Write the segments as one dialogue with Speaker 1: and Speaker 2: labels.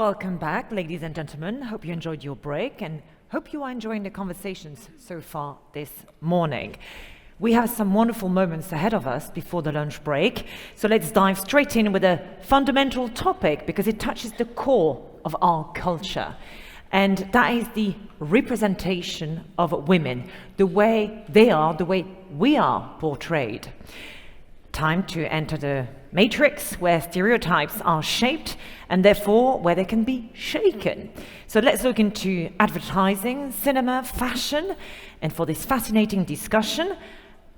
Speaker 1: Welcome back, ladies and gentlemen. Hope you enjoyed your break and hope you are enjoying the conversations so far this morning. We have some wonderful moments ahead of us before the lunch break, so let's dive straight in with a fundamental topic because it touches the core of our culture. And that is the representation of women, the way they are, the way we are portrayed. Time to enter the matrix where stereotypes are shaped and therefore where they can be shaken. So let's look into advertising, cinema, fashion, and for this fascinating discussion,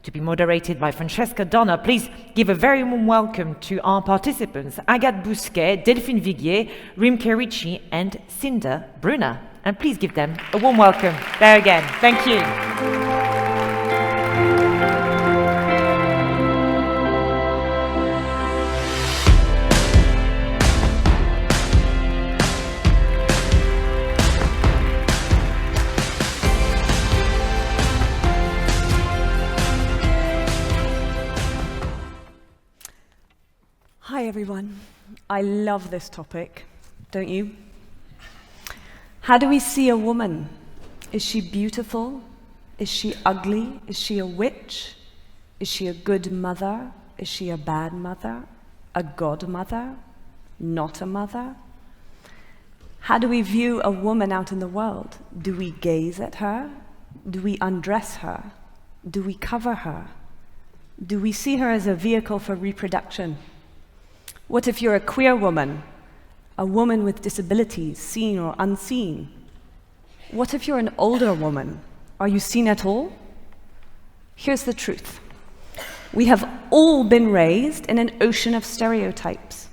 Speaker 1: to be moderated by Francesca, please give a very warm welcome to our participants, Agathe Bousquet, Delphine Viguier, Rimke Ricci, and Cinder Brunner. And please give them a warm welcome there again. Thank you.
Speaker 2: Hi everyone. I love this topic, don't you? How do we see a woman? Is she beautiful? Is she ugly? Is she a witch? Is she a good mother? Is she a bad mother? A godmother? Not a mother? How do we view a woman out in the world? Do we gaze at her? Do we undress her? Do we cover her? Do we see her as a vehicle for reproduction? What if you're a queer woman, a woman with disabilities, seen or unseen? What if you're an older woman? Are you seen at all? Here's the truth. We have all been raised in an ocean of stereotypes.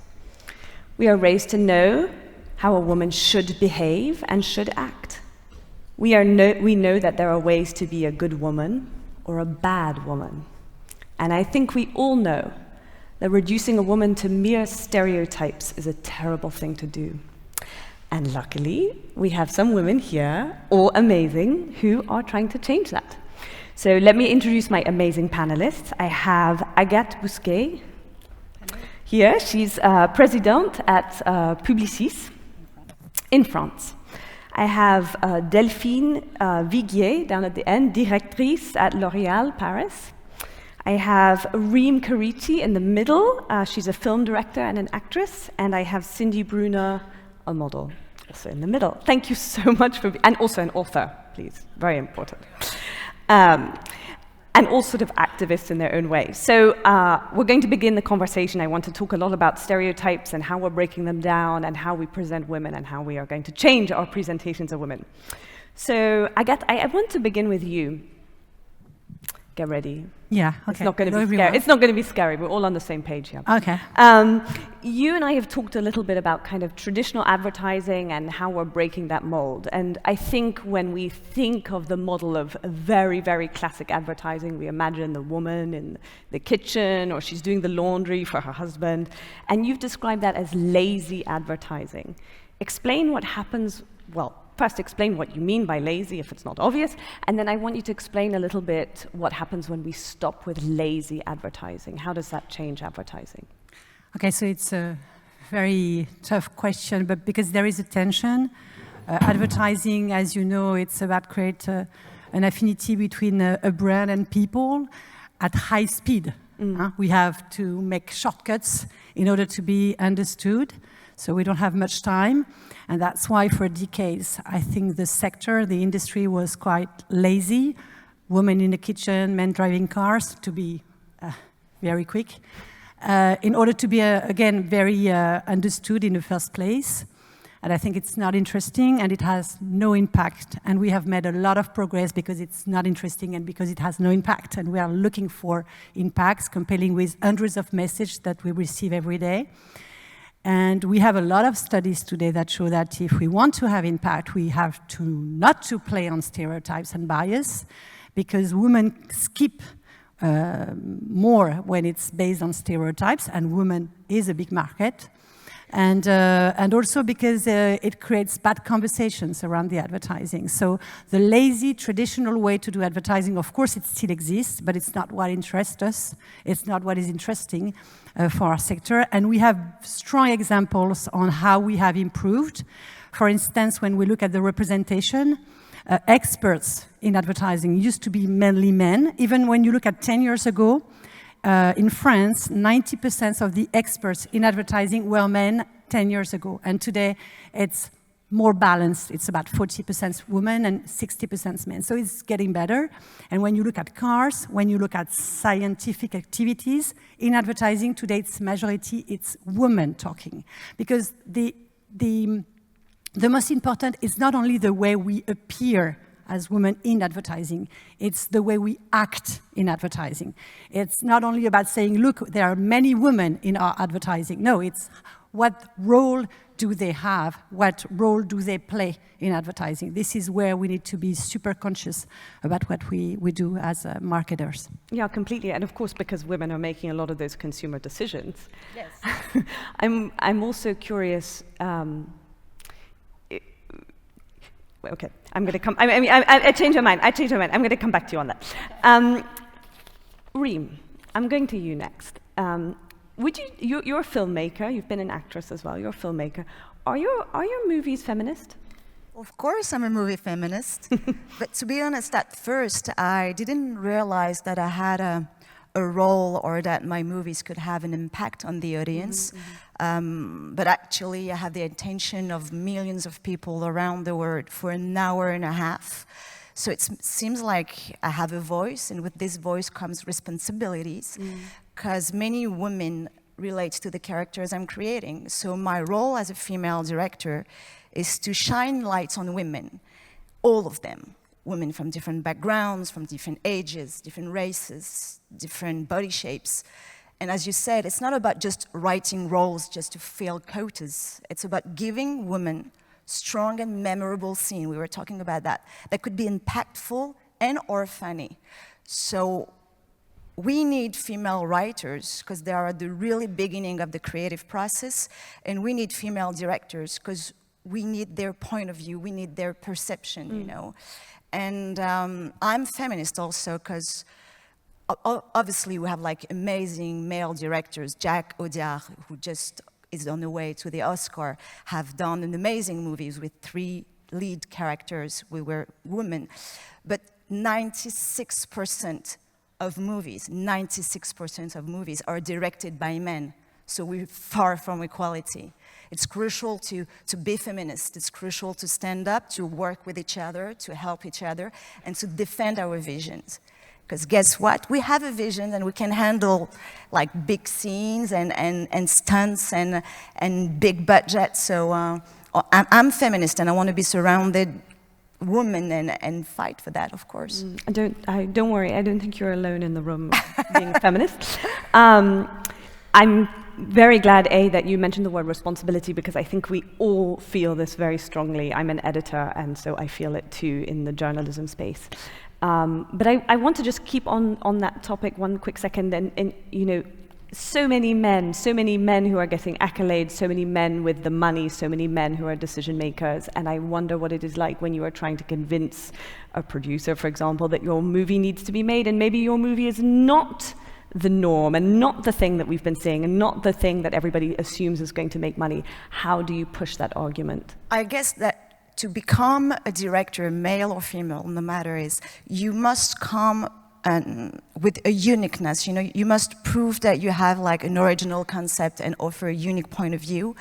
Speaker 2: We are raised to know how a woman should behave and should act. We know that there are ways to be a good woman or a bad woman. And I think we all know that reducing a woman to mere stereotypes is a terrible thing to do. And luckily, we have some women here, all amazing, who are trying to change that. So let me introduce my amazing panelists. I have Agathe Bousquet here. She's president at Publicis in France. I have Delphine Viguier down at the end, directrice at L'Oréal Paris. I have Rimke Ricci in the middle. She's a film director and an actress. And I have Cindy Brunner, a model, also in the middle. Thank you so much for, and also an author, please, very important. And all sort of activists in their own way. So we're going to begin the conversation. I want to talk a lot about stereotypes and how we're breaking them down and how we present women and how we are going to change our presentations of women. So Agathe, I want to begin with you. Get ready.
Speaker 3: Yeah, okay.
Speaker 2: It's not going to be scary. It's not going to be scary. We're all on the same page here.
Speaker 3: Okay.
Speaker 2: You and I have talked a little bit about kind of traditional advertising and how we're breaking that mold. And I think when we think of the model of very, very classic advertising, we imagine the woman in the kitchen or she's doing the laundry for her husband. And you've described that as lazy advertising. Explain what happens, well, first explain what you mean by lazy, if it's not obvious, and then I want you to explain a little bit what happens when we stop with lazy advertising. How does that change advertising?
Speaker 3: Okay, so it's a very tough question, but because there is a tension, advertising, as you know, it's about create an affinity between a brand and people at high speed. We have to make shortcuts in order to be understood, so we don't have much time. And that's why for decades, I think the sector, the industry was quite lazy. Women in the kitchen, men driving cars, to be very quick, in order to be, again, very understood in the first place. And I think it's not interesting and it has no impact. And we have made a lot of progress because it's not interesting and because it has no impact. And we are looking for impacts, compelling with hundreds of messages that we receive every day. And we have a lot of studies today that show that if we want to have impact, we have to not to play on stereotypes and bias, because women skip more when it's based on stereotypes, and women is a big market. And also because it creates bad conversations around the advertising. So the lazy, traditional way to do advertising, of course, it still exists, but it's not what interests us. It's not what is interesting for our sector. And we have strong examples on how we have improved. For instance, when we look at the representation, experts in advertising used to be mainly men. Even when you look at 10 years ago, in France, 90% of the experts in advertising were men 10 years ago. And today, it's more balanced. It's about 40% women and 60% men. So it's getting better. And when you look at cars, when you look at scientific activities, in advertising today, it's majority, it's women talking. Because the most important is not only the way we appear as women in advertising, it's the way we act in advertising. It's not only about saying, look, there are many women in our advertising. No, it's what role do they have? What role do they play in advertising? This is where we need to be super conscious about what we do as marketers.
Speaker 2: Yeah, completely. And of course, because women are making a lot of those consumer decisions.
Speaker 3: Yes.
Speaker 2: I'm also curious. Okay, I'm going to come. I changed my mind. I'm going to come back to you on that. Reem, I'm going to you next. You're a filmmaker. You've been an actress as well. You're a filmmaker. Are your movies feminist?
Speaker 4: Of course, I'm a movie feminist. But to be honest, at first, I didn't realize that I had a role or that my movies could have an impact on the audience. But actually, I have the attention of millions of people around the world for an hour and a half. So it seems like I have a voice, and with this voice comes responsibilities, because many women relate to the characters I'm creating. So my role as a female director is to shine lights on women, all of them. Women from different backgrounds, from different ages, different races, different body shapes. And as you said, it's not about just writing roles just to fill quotas. It's about giving women strong and memorable scenes. We were talking about that could be impactful and or funny. So we need female writers because they are at the really beginning of the creative process, and we need female directors because we need their point of view, we need their perception, you know. And I'm feminist also because obviously we have like amazing male directors. Jacques Audiard, who just is on the way to the Oscar, have done an amazing movies with 3 lead characters. We were women. But 96% of movies are directed by men. So we're far from equality. It's crucial to be feminist. It's crucial to stand up, to work with each other, to help each other, and to defend our visions. Because guess what? We have a vision and we can handle like big scenes and stunts and big budgets. So I'm feminist and I want to be surrounded women and fight for that, of course.
Speaker 2: Don't worry, I don't think you're alone in the room being feminist. I'm very glad, that you mentioned the word responsibility, because I think we all feel this very strongly. I'm an editor, and so I feel it too in the journalism space. But I want to just keep on that topic one quick second, and you know, so many men who are getting accolades, so many men with the money, so many men who are decision makers, and I wonder what it is like when you are trying to convince a producer, for example, that your movie needs to be made, and maybe your movie is not the norm and not the thing that we've been seeing and not the thing that everybody assumes is going to make money. How do you push that argument?
Speaker 4: I guess that to become a director, male or female, no matter is, you must come with a uniqueness. You know, you must prove that you have like an original concept and offer a unique point of view,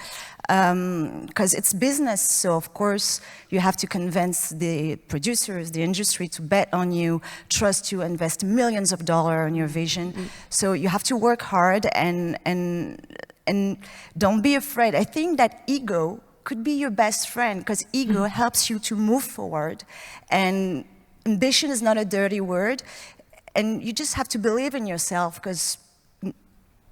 Speaker 4: because it's business. So of course you have to convince the producers, the industry to bet on you, trust you, invest millions of dollars on your vision. So you have to work hard and don't be afraid. I think that ego could be your best friend, because ego helps you to move forward, and ambition is not a dirty word. And you just have to believe in yourself, because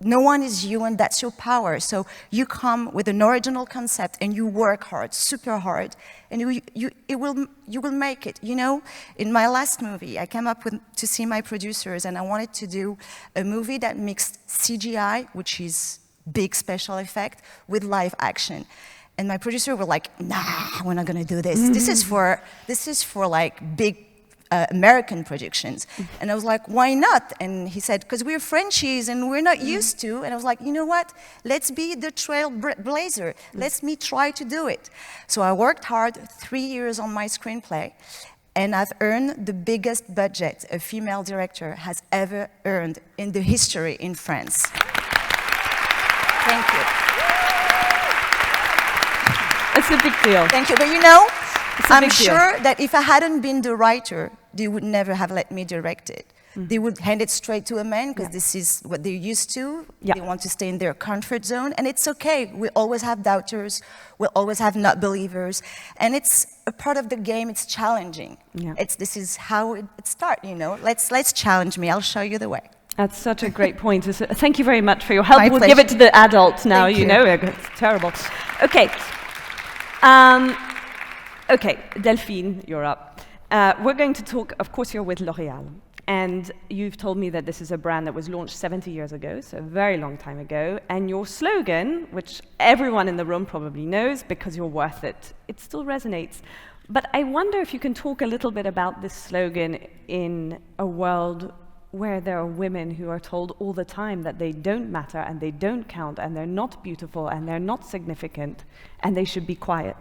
Speaker 4: no one is you, and that's your power. So you come with an original concept and you work hard, super hard, and you will make it. You know, in my last movie, I came up to see my producers, and I wanted to do a movie that mixed CGI, which is big special effect with live action. And my producer were like, nah, we're not gonna do this. This is for like big American productions. And I was like, why not? And he said, because we're Frenchies and we're not used to. And I was like, you know what? Let's be the trailblazer. Let me try to do it. So I worked hard, 3 years on my screenplay, and I've earned the biggest budget a female director has ever earned in the history in France. Thank you.
Speaker 2: It's a big deal.
Speaker 4: Thank you. But you know, I'm
Speaker 2: big deal.
Speaker 4: sure that if I hadn't been the writer, they would never have let me direct it. They would hand it straight to a man because this is what they're used to.
Speaker 2: Yeah.
Speaker 4: They want to stay in their comfort zone, and it's okay. We always have doubters. We'll always have not believers, and it's a part of the game. It's challenging.
Speaker 2: Yeah.
Speaker 4: This is how it starts. You know, let's challenge me. I'll show you the way.
Speaker 2: That's such a great point. Thank you very much for your help.
Speaker 4: My
Speaker 2: We'll
Speaker 4: pleasure.
Speaker 2: give it to the adults now,
Speaker 4: Thank
Speaker 2: you
Speaker 4: you.
Speaker 2: know, it's terrible. Okay. Okay, Delphine, you're up. We're going to talk, of course, you're with L'Oréal. And you've told me that this is a brand that was launched 70 years ago, so a very long time ago. And your slogan, which everyone in the room probably knows, because you're worth it, it still resonates. But I wonder if you can talk a little bit about this slogan in a world where there are women who are told all the time that they don't matter and they don't count and they're not beautiful and they're not significant and they should be quiet.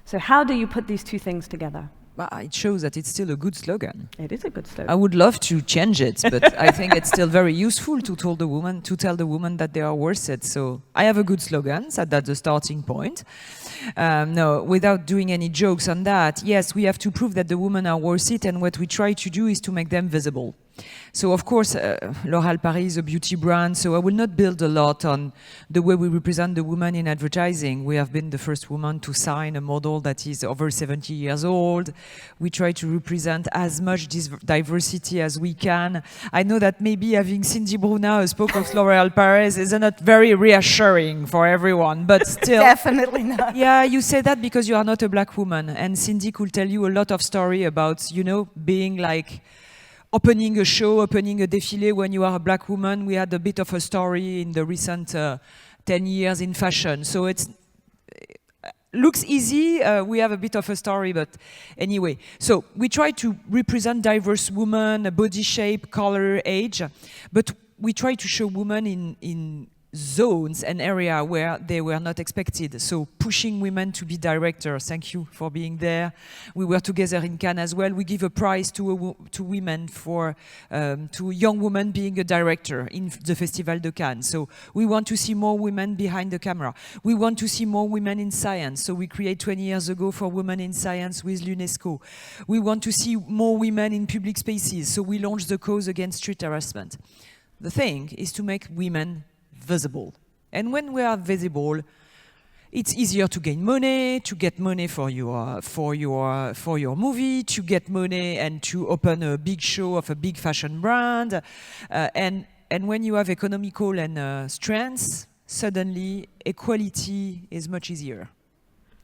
Speaker 2: So how do you put these two things together?
Speaker 5: Well, it shows that it's still a good slogan.
Speaker 2: It is a good slogan.
Speaker 5: I would love to change it, but I think it's still very useful to tell the woman that they are worth it. So I have a good slogan, so that's the starting point. No, without doing any jokes on that, yes, we have to prove that the women are worth it, and what we try to do is to make them visible. So of course, L'Oréal Paris is a beauty brand, so I will not build a lot on the way we represent the woman in advertising. We have been the first woman to sign a model that is over 70 years old. We try to represent as much diversity as we can. I know that maybe having Cindy Bruna, a spokesperson of L'Oréal Paris, is not very reassuring for everyone, but still.
Speaker 4: Definitely not.
Speaker 5: Yeah, you say that because you are not a black woman, and Cindy could tell you a lot of story about, you know, being like opening a show, opening a défilé when you are a black woman. We had a bit of a story in the recent 10 years in fashion. So it looks easy. We have a bit of a story, but anyway. So we try to represent diverse women, body shape, color, age, but we try to show women in zones and area where they were not expected. So pushing women to be directors. Thank you for being there. We were together in Cannes as well. We give a prize to women for to young women being a director in the Festival de Cannes. So we want to see more women behind the camera. We want to see more women in science. So we create 20 years ago for Women in Science with l'UNESCO. We want to see more women in public spaces. So we launched the cause against street harassment. The thing is to make women visible. And when we are visible, it's easier to gain money, to get money for your movie, to get money and to open a big show of a big fashion brand. And when you have economical and strengths, suddenly equality is much easier.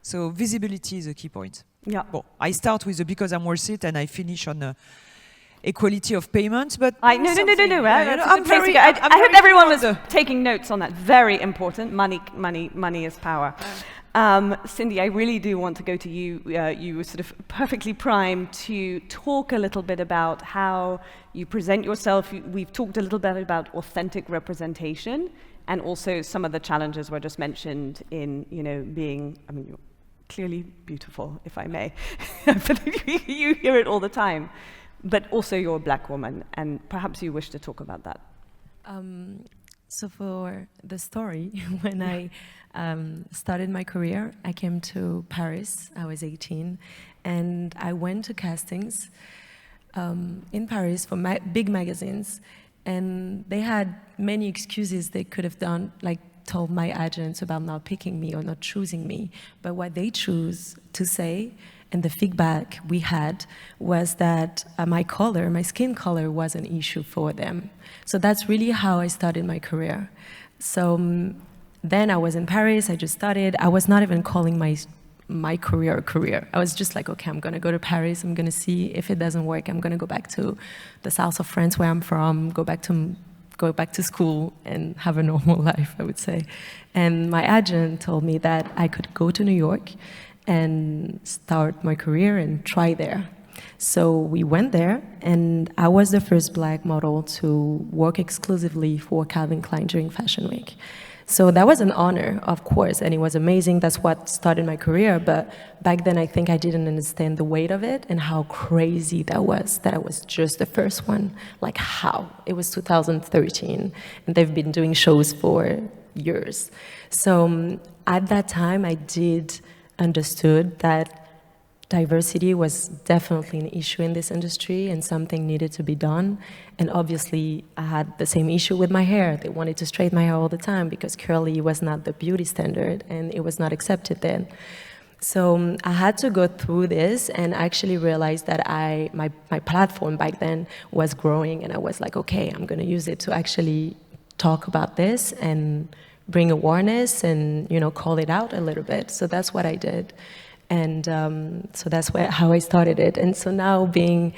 Speaker 5: So visibility is a key point.
Speaker 2: Yeah.
Speaker 5: Well, I start with the because I'm worth it, and I finish on equality of payments, but
Speaker 2: No.
Speaker 5: I'm
Speaker 2: That's a
Speaker 5: very-
Speaker 2: good place to go.
Speaker 5: I'm
Speaker 2: I
Speaker 5: very
Speaker 2: hope everyone was
Speaker 5: proud.
Speaker 2: taking notes on that. Very important. Money is power. Cindy, I really do want to go to you. You were sort of perfectly primed to talk a little bit about how you present yourself. We've talked a little bit about authentic representation, and also some of the challenges were just mentioned in, you know, being. I mean, you're clearly beautiful, if I may. But you hear it all the time. But also you're a black woman, and perhaps you wish to talk about that.
Speaker 6: So for the story, when I started my career, I came to Paris. I was 18, and I went to castings in Paris for big magazines, and they had many excuses they could have done, like told my agents about not picking me or not choosing me. But what they choose to say, and the feedback we had, was that my skin color was an issue for them. So that's really how I started my career. So then I was in Paris, I just started. I was not even calling my career. I was just like, okay, I'm gonna go to Paris, I'm gonna see if it doesn't work, I'm gonna go back to the south of France where I'm from, go back to go back to school and have a normal life, I would say. And my agent told me that I could go to New York and start my career and try there. So we went there, and I was the first black model to work exclusively for Calvin Klein during Fashion Week. So that was an honor, of course, and it was amazing. That's what started my career. But back then, I think I didn't understand the weight of it and how crazy that I was just the first one. Like, how? It was 2013, and they've been doing shows for years. So at that time, I did understood that diversity was definitely an issue in this industry and something needed to be done. And obviously, I had the same issue with my hair. They wanted to straighten my hair all the time because curly was not the beauty standard and it was not accepted then. So I had to go through this and actually realize that my platform back then was growing, and I was like, okay, I'm going to use it to actually talk about this and bring awareness and, you know, call it out a little bit. So that's what I did. And so that's how I started it. And so now being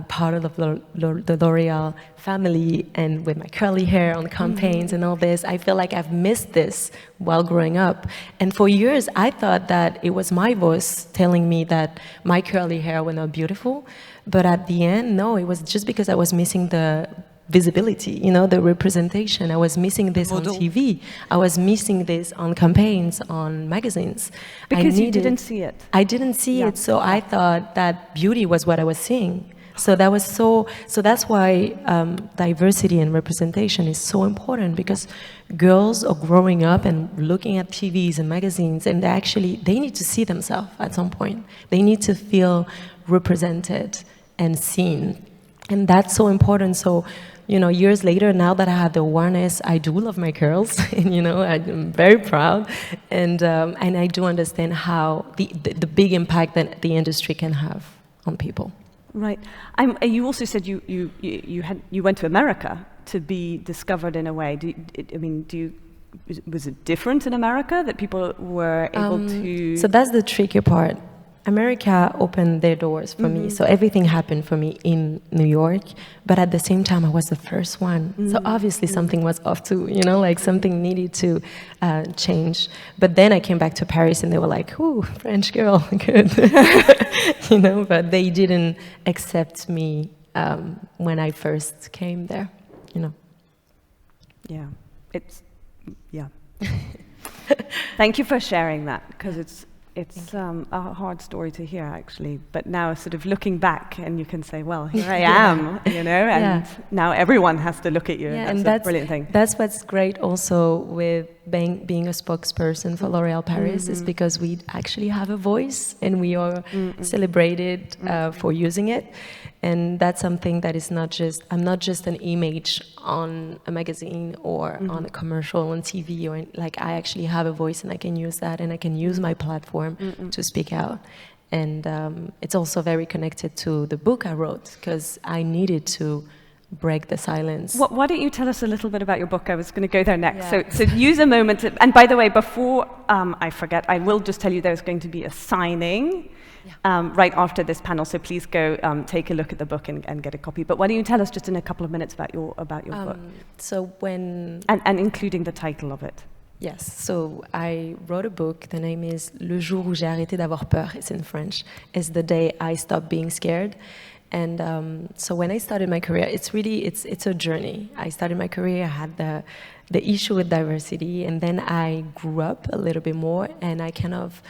Speaker 6: part of the L'Oreal family and with my curly hair on campaigns and all this, I feel like I've missed this while growing up. And for years, I thought that it was my voice telling me that my curly hair was not beautiful. But at the end, no, it was just because I was missing the visibility, you know, the representation. I was missing this on TV. I was missing this on campaigns, on magazines.
Speaker 2: Because you didn't see it.
Speaker 6: I didn't see it, so I thought that beauty was what I was seeing. So that was so that's why diversity and representation is so important, because girls are growing up and looking at TVs and magazines, and they need to see themselves at some point. They need to feel represented and seen. And that's so important. So, you know, years later, now that I have the awareness, I do love my curls, and, you know, I'm very proud, and I do understand how the big impact that the industry can have on people.
Speaker 2: Right. You also said you went to America to be discovered in a way. Was it different in America that people were able to?
Speaker 6: So that's the tricky part. America opened their doors for me, so everything happened for me in New York, but at the same time I was the first one, so obviously something was off too, you know, like something needed to change. But then I came back to Paris and they were like, ooh, French girl, good. You know, but they didn't accept me when I first came there, you know.
Speaker 2: Yeah, thank you for sharing that, because it's a hard story to hear, actually. But now, sort of looking back, and you can say, "Well, here I am," you know, and now everyone has to look at you.
Speaker 6: Yeah,
Speaker 2: and that's a brilliant thing.
Speaker 6: That's what's great, also with being a spokesperson for L'Oréal Paris, is because we actually have a voice, and we are celebrated for using it. And that's something that is I'm not just an image on a magazine or on a commercial on TV, or like, I actually have a voice and I can use that, and I can use my platform to speak out. And it's also very connected to the book I wrote, because I needed to break the silence.
Speaker 2: Why don't you tell us a little bit about your book? I was going to go there next. Yeah. So use a moment. And by the way, before I forget, I will just tell you there's going to be a signing right after this panel. So please go take a look at the book and get a copy. But why don't you tell us just in a couple of minutes about your book?
Speaker 6: So when...
Speaker 2: And including the title of it.
Speaker 6: Yes, so I wrote a book. The name is Le jour où j'ai arrêté d'avoir peur. It's in French. It's the day I stopped being scared. And so when I started my career, it's a journey. I started my career, I had the issue with diversity, and then I grew up a little bit more, and I kind of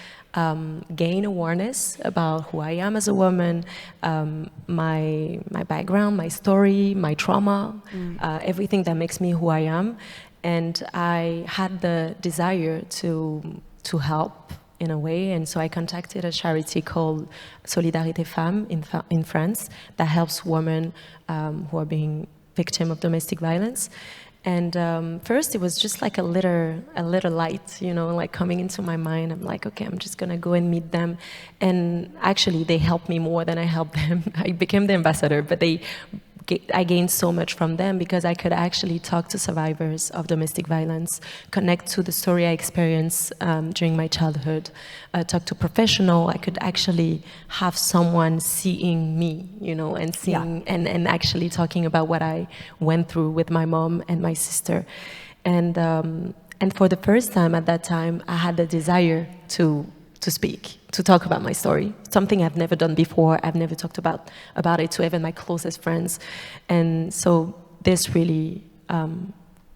Speaker 6: gain awareness about who I am as a woman, my background, my story, my trauma, everything that makes me who I am. And I had the desire to help in a way, and so I contacted a charity called Solidarité Femmes in France that helps women who are being victim of domestic violence. And first it was just like a little light, you know, like coming into my mind. I'm like, okay, I'm just gonna go and meet them. And actually they helped me more than I helped them. I became the ambassador, but they I gained so much from them because I could actually talk to survivors of domestic violence, connect to the story I experienced during my childhood, talk to professional. I could actually have someone seeing me, you know, and seeing and actually talking about what I went through with my mom and my sister, and for the first time at that time, I had the desire to speak, to talk about my story, something I've never done before. I've never talked about it to even my closest friends. And so this really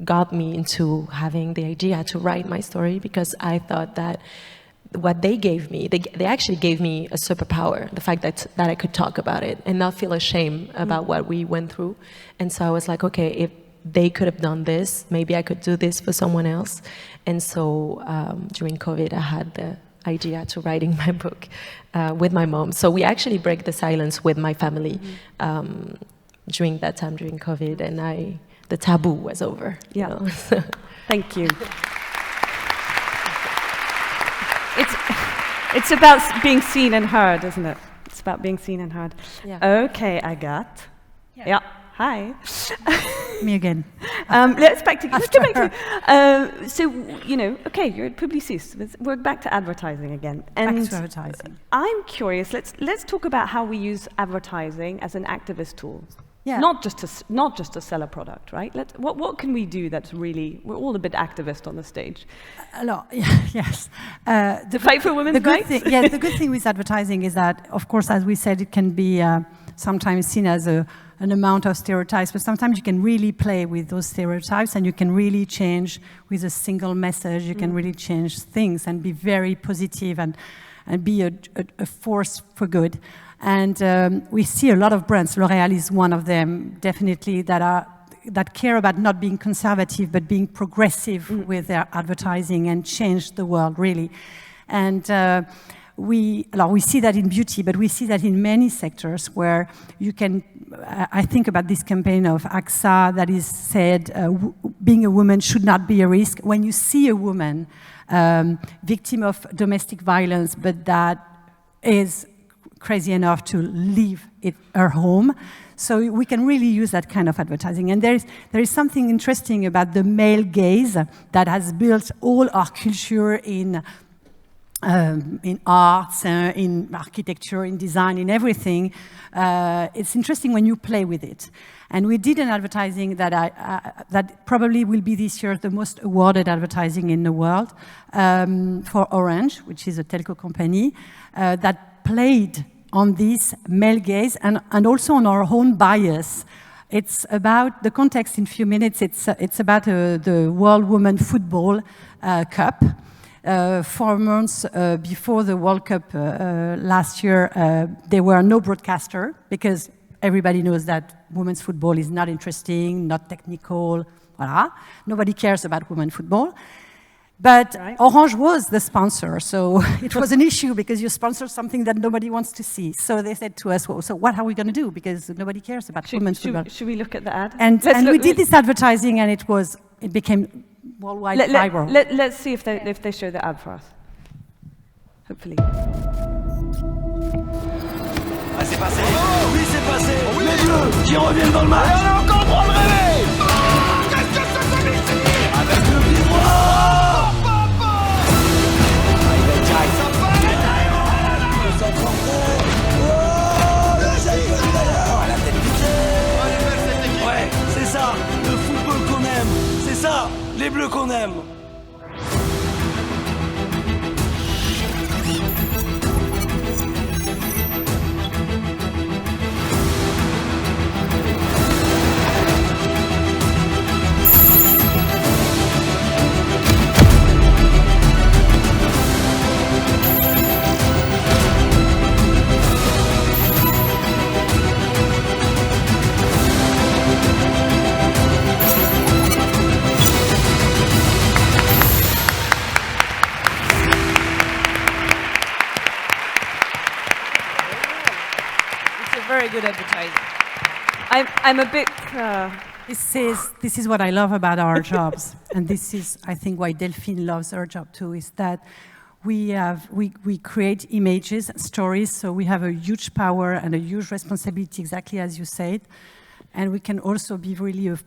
Speaker 6: got me into having the idea to write my story, because I thought that what they gave me, they actually gave me a superpower, the fact that I could talk about it and not feel ashamed about what we went through. And so I was like, okay, if they could have done this, maybe I could do this for someone else. And so during COVID, I had the idea to writing my book with my mom. So we actually break the silence with my family during that time, during COVID, and the taboo was over.
Speaker 2: Yeah.
Speaker 6: You know?
Speaker 2: Thank you. It's about being seen and heard, isn't it? It's about being seen and heard.
Speaker 6: Yeah.
Speaker 2: Okay, Agathe. Yeah. Hi.
Speaker 3: Me again.
Speaker 2: Let's go back to so, you know, okay, you're at Publicis. We're back to advertising again. And
Speaker 3: Back to advertising.
Speaker 2: I'm curious. Let's talk about how we use advertising as an activist tool.
Speaker 3: Yeah.
Speaker 2: Not just to sell a product, right? What can we do that's really, we're all a bit activist on the stage.
Speaker 3: Alors, yes.
Speaker 2: To fight for women's rights?
Speaker 3: The good thing with advertising is that, of course, as we said, it can be sometimes seen as an amount of stereotypes, but sometimes you can really play with those stereotypes, and you can really change with a single message. You can really change things and be very positive and be a force for good. And we see a lot of brands. L'Oréal is one of them, definitely, that care about not being conservative but being progressive with their advertising and change the world, really. And we see that in beauty, but we see that in many sectors where you can. I think about this campaign of AXA that is said being a woman should not be a risk. When you see a woman victim of domestic violence, but that is crazy enough to leave her home, so we can really use that kind of advertising. And there is something interesting about the male gaze that has built all our culture in arts, in architecture, in design, in everything. It's interesting when you play with it. And we did an advertising that probably will be this year the most awarded advertising in the world for Orange, which is a telco company, that played on this male gaze and also on our own bias. It's about the context in a few minutes. It's about the World Women Football Cup. 4 months before the World Cup last year, there were no broadcaster, because everybody knows that women's football is not interesting, not technical, voilà. Nobody cares about women's football. But Orange was the sponsor, so it was an issue because you sponsor something that nobody wants to see. So they said to us, well, so what are we going to do? Because nobody cares about women's football.
Speaker 2: Should we look at the ad?
Speaker 3: And we did this advertising, and it became worldwide viral.
Speaker 2: Let's see if they show the ad for us. Hopefully.
Speaker 7: Ah, c'est passé. Oh, oui, c'est passé. Oh, oui. Les Bleus qui reviennent dans le match. Et on a encore droit le réveil. Qu'est-ce que ça fait ici? Avec le pied droit. Il va être direct. Ça passe. Le centre en fond. Oh, le geste de d'ailleurs. La tête piquée. Ouais, c'est ça. Le football qu'on aime. C'est ça. Les Bleus qu'on aime.
Speaker 5: Very good advertising.
Speaker 2: I'm a bit.
Speaker 3: This is what I love about our jobs, and this is, I think, why Delphine loves her job too. Is that we create images, stories, so we have a huge power and a huge responsibility, exactly as you said. and we can also be really a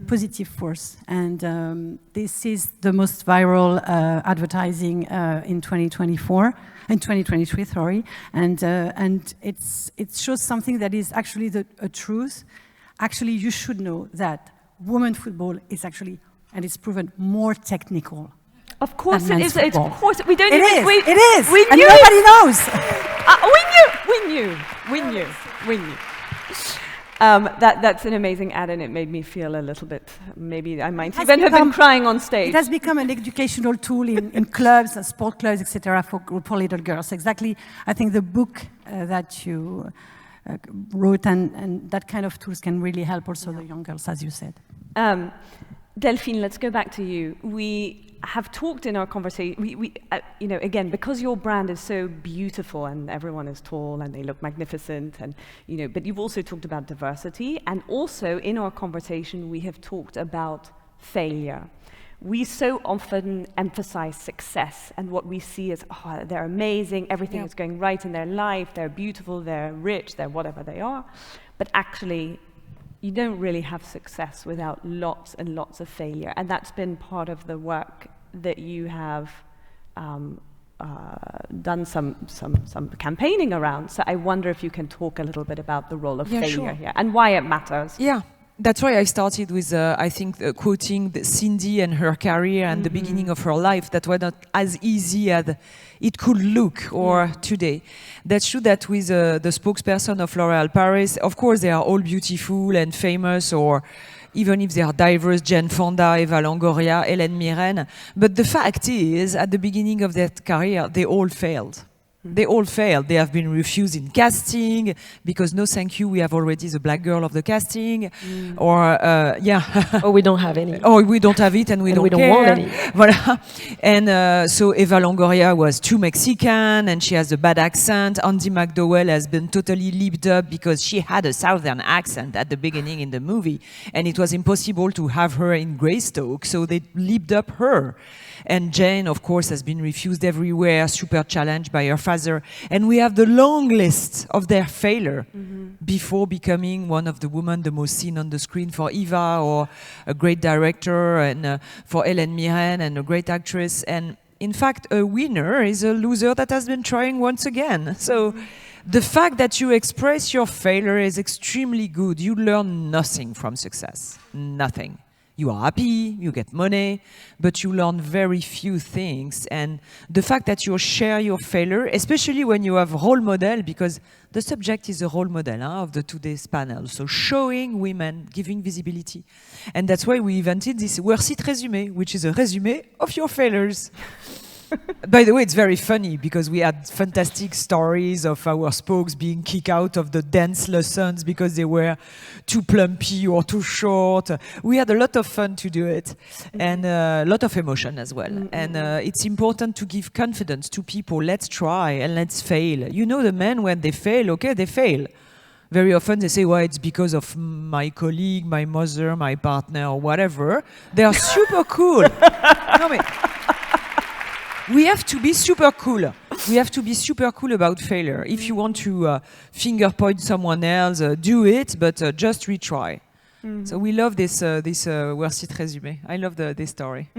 Speaker 3: positive force. And this is the most viral advertising in 2023, sorry. And it shows something that is actually a truth. Actually, you should know that women's football is actually, and it's proven, more technical.
Speaker 2: Of course
Speaker 3: than
Speaker 2: it
Speaker 3: men's
Speaker 2: is. Of
Speaker 3: football.
Speaker 2: course we don't.
Speaker 3: It
Speaker 2: even,
Speaker 3: is.
Speaker 2: We,
Speaker 3: It is.
Speaker 2: We
Speaker 3: And
Speaker 2: knew
Speaker 3: nobody
Speaker 2: it.
Speaker 3: knows.
Speaker 2: We knew. That's an amazing ad, and it made me feel a little bit. Maybe I might even have been crying on stage.
Speaker 3: It has become an educational tool in clubs, sport clubs, etc., for little girls. Exactly. I think the book that you wrote and that kind of tools can really help also the young girls, as you said.
Speaker 2: Delphine, let's go back to you. We have talked in our conversation, you know, again, because your brand is so beautiful and everyone is tall and they look magnificent, and you know, but you've also talked about diversity, and also in our conversation we have talked about failure. We so often emphasize success, and what we see is, oh, they're amazing, everything is going right in their life, they're beautiful, they're rich, they're whatever they are, but actually, you don't really have success without lots and lots of failure, and that's been part of the work that you have done some campaigning around. So I wonder if you can talk a little bit about the role of failure here and why it matters.
Speaker 5: Yeah. That's why I started with, I think, quoting Cindy and her career and the beginning of her life that was not as easy as it could look or today. That's true that with the spokesperson of L'Oréal Paris, of course, they are all beautiful and famous, or even if they are diverse, Jane Fonda, Eva Longoria, Hélène Mirren. But the fact is, at the beginning of their career, they all failed. They all failed. They have been refused in casting because no thank you, we have already the black girl of the casting. Or,
Speaker 6: Or we don't have any.
Speaker 5: Or we don't have it and we don't care.
Speaker 6: Want any.
Speaker 5: Voilà. And so Eva Longoria was too Mexican and she has a bad accent. Andy McDowell has been totally lipped up because she had a southern accent at the beginning in the movie. And it was impossible to have her in Greystoke, so they lipped up her. And Jane, of course, has been refused everywhere, super challenged by her father. And we have the long list of their failure before becoming one of the women the most seen on the screen for Eva, or a great director, and for Hélène Mirren, and a great actress. And in fact, a winner is a loser that has been trying once again. So the fact that you express your failure is extremely good. You learn nothing from success, nothing. You are happy, you get money, but you learn very few things. And the fact that you share your failure, especially when you have role model, because the subject is a role model of the today's panel. So showing women, giving visibility. And that's why we invented this worth it résumé, which is a résumé of your failures. By the way, it's very funny because we had fantastic stories of our spokes being kicked out of the dance lessons because they were too plumpy or too short. We had a lot of fun to do it, and a lot of emotion as well. And it's important to give confidence to people. Let's try and let's fail. You know, the men, when they fail, okay, they fail. Very often they say, well, it's because of my colleague, my mother, my partner, or whatever. They are super cool. No, we have to be super cool. We have to be super cool about failure. If you want to finger point someone else, do it, but just retry. So we love this worth it résumé. I love this story.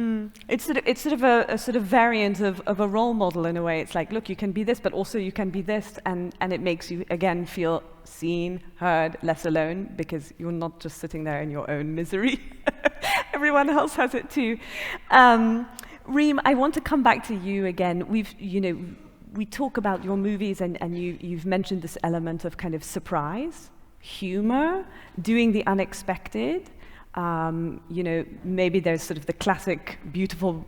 Speaker 2: It's sort of a sort of variant of a role model in a way. It's like, look, you can be this, but also you can be this, and it makes you again feel seen, heard, less alone, because you're not just sitting there in your own misery. Everyone else has it too. Reem, I want to come back to you again. We talk about your movies, and you've mentioned this element of kind of surprise, humor, doing the unexpected. Maybe there's sort of the classic beautiful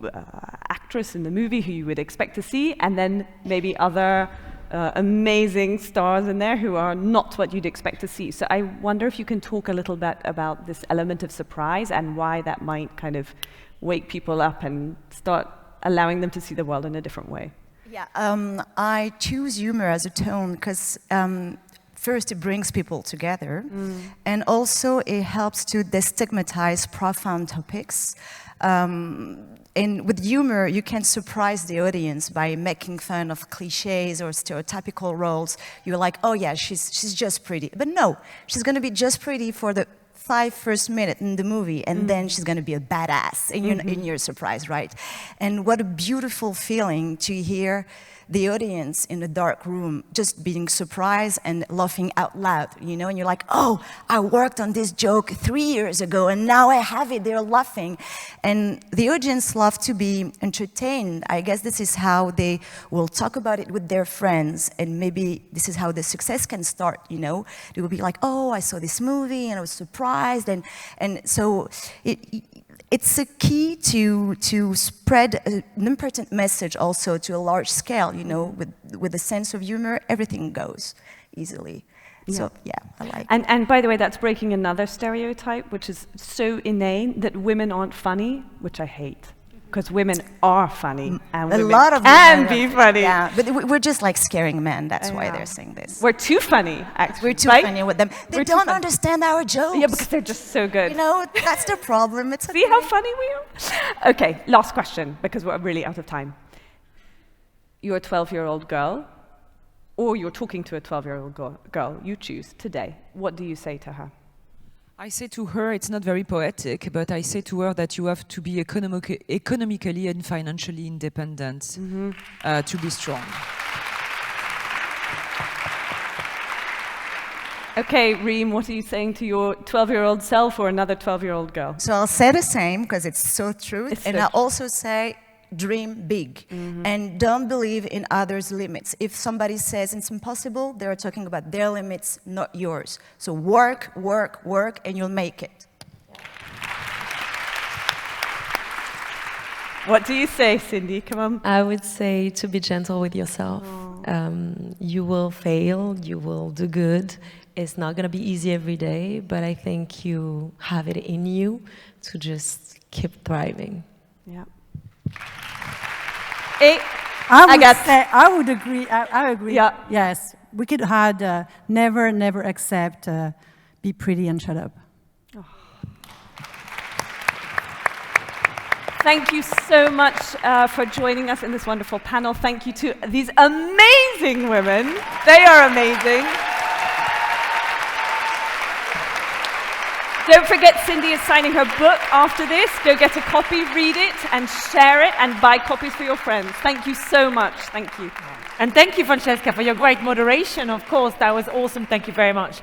Speaker 2: actress in the movie who you would expect to see, and then maybe other amazing stars in there who are not what you'd expect to see. So I wonder if you can talk a little bit about this element of surprise and why that might kind of wake people up and start allowing them to see the world in a different way.
Speaker 4: Yeah, I choose humor as a tone because first it brings people together, and also it helps to destigmatize profound topics. And with humor, you can surprise the audience by making fun of cliches or stereotypical roles. You're like, oh yeah, she's just pretty. But no, she's going to be just pretty for the 5 first minutes in the movie, and then she's going to be a badass, and you're surprised, right? And what a beautiful feeling to hear the audience in a dark room just being surprised and laughing out loud, you know, and you're like, oh, I worked on this joke 3 years ago and now I have it, they're laughing. And the audience love to be entertained. I guess this is how they will talk about it with their friends, and maybe this is how the success can start, you know. They will be like, oh, I saw this movie and I was surprised, and so it's a key to spread an important message also to a large scale, you know, with a sense of humor, everything goes easily. Yeah. So, yeah, I like it.
Speaker 2: And by the way, that's breaking another stereotype, which is so inane, that women aren't funny, which I hate. Because women are funny, and
Speaker 4: a
Speaker 2: women
Speaker 4: lot of
Speaker 2: can
Speaker 4: women
Speaker 2: be funny.
Speaker 4: Yeah, but we're just like scaring men. That's why they're saying this.
Speaker 2: We're too funny, actually.
Speaker 4: We're too
Speaker 2: right?
Speaker 4: funny with them. They don't understand our jokes.
Speaker 2: Yeah, because they're just so good.
Speaker 4: You know, that's the problem. It's
Speaker 2: See how funny we are? Okay, last question, because we're really out of time. You're a 12-year-old girl, or you're talking to a 12-year-old girl. You choose today. What do you say to her?
Speaker 5: I say to her, it's not very poetic, but I say to her that you have to be economically and financially independent to be strong.
Speaker 2: Okay, Reem, what are you saying to your 12-year-old self or another 12-year-old girl?
Speaker 4: So I'll say the same, because it's so true. And
Speaker 2: so
Speaker 4: I also say, dream big, and don't believe in others' limits. If somebody says it's impossible, they're talking about their limits, not yours. So work, work, work, and you'll make it.
Speaker 2: What do you say, Cindy? Come on.
Speaker 6: I would say to be gentle with yourself. You will fail, you will do good. It's not going to be easy every day, but I think you have it in you to just keep thriving.
Speaker 2: Yeah.
Speaker 3: I would agree. I agree.
Speaker 2: Yeah.
Speaker 3: Yes. We could add never accept be pretty and shut up.
Speaker 2: Oh. Thank you so much for joining us in this wonderful panel. Thank you to these amazing women. They are amazing. Don't forget, Cindy is signing her book after this. Go get a copy, read it, and share it, and buy copies for your friends. Thank you so much. Thank you.
Speaker 1: And thank you, Francesca, for your great moderation. Of course, that was awesome. Thank you very much.